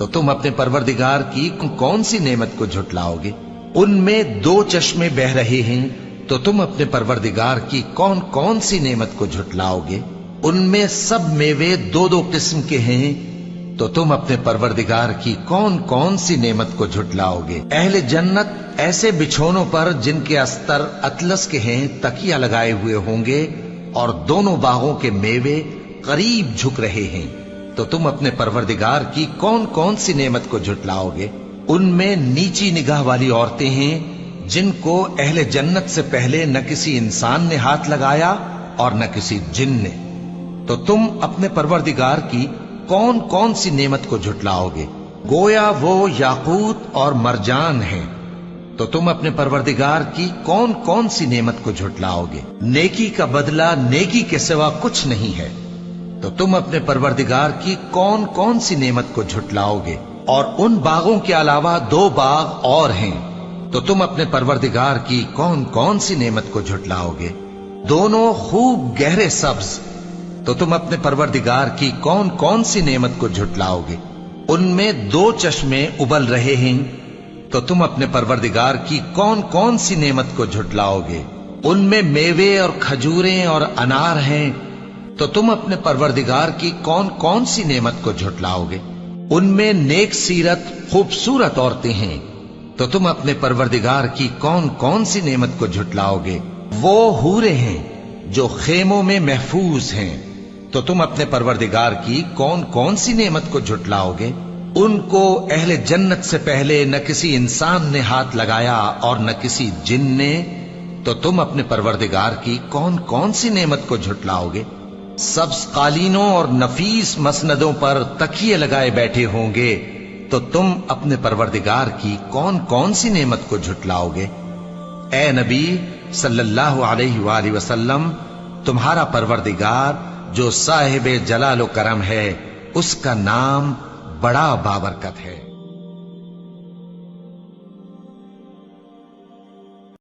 تو تم اپنے پروردگار کی کون سی نعمت کو جھٹلاؤ گے؟ ان میں 2 چشمے بہ رہے ہیں تو تم اپنے پروردگار کی کون کون سی نعمت کو جھٹلاؤ گے؟ ان میں سب میوے 2 قسم کے ہیں تو تم اپنے پروردگار کی کون کون سی نعمت کو جھٹلاؤ گے؟ اہل جنت ایسے بچھونوں پر جن کے استر اطلس کے ہیں تکیہ لگائے ہوئے ہوں گے اور دونوں باغوں کے میوے قریب جھک رہے ہیں تو تم اپنے پروردگار کی کون کون سی نعمت کو جھٹلاؤ گے؟ ان میں نیچی نگاہ والی عورتیں ہیں جن کو اہل جنت سے پہلے نہ کسی انسان نے ہاتھ لگایا اور نہ کسی جن نے، تو تم اپنے پروردگار کی کون کون سی نعمت کو جھٹلاؤ گے؟ گویا وہ یاقوت اور مرجان ہیں تو تم اپنے پروردگار کی کون کون سی نعمت کو جھٹلاؤ گے؟ نیکی کا بدلہ نیکی کے سوا کچھ نہیں ہے تو تم اپنے پروردگار کی کون کون سی نعمت کو جھٹلاؤ گے؟ اور ان باغوں کے علاوہ 2 باغ اور ہیں تو تم اپنے پروردگار کی کون کون سی نعمت کو جھٹلاؤ گے؟ دونوں خوب گہرے سبز تو تم اپنے پروردگار کی کون کون سی نعمت کو جھٹلاؤ گے؟ ان میں 2 چشمے ابل رہے ہیں تو تم اپنے پروردگار کی کون کون سی نعمت کو جھٹلاؤ گے؟ ان میں میوے اور کھجوریں اور انار ہیں تو تم اپنے پروردگار کی کون کون سی نعمت کو جھٹلاؤ گے؟ ان میں نیک سیرت خوبصورت عورتیں ہیں تو تم اپنے پروردگار کی کون کون سی نعمت کو جھٹلاؤ گے؟ وہ حوریں ہیں جو خیموں میں محفوظ ہیں تو تم اپنے پروردگار کی کون کون سی نعمت کو جھٹلاؤ گے؟ ان کو اہل جنت سے پہلے نہ کسی انسان نے ہاتھ لگایا اور نہ کسی جن نے، تو تم اپنے پروردگار کی کون کون سی نعمت کو جھٹلاؤ گے؟ سبز قالینوں اور نفیس مسندوں پر تکیے لگائے بیٹھے ہوں گے تو تم اپنے پروردگار کی کون کون سی نعمت کو جھٹلاؤ گے؟ اے نبی صلی اللہ علیہ وآلہ وسلم، تمہارا پروردگار جو صاحب جلال و کرم ہے، اس کا نام بڑا بابرکت ہے۔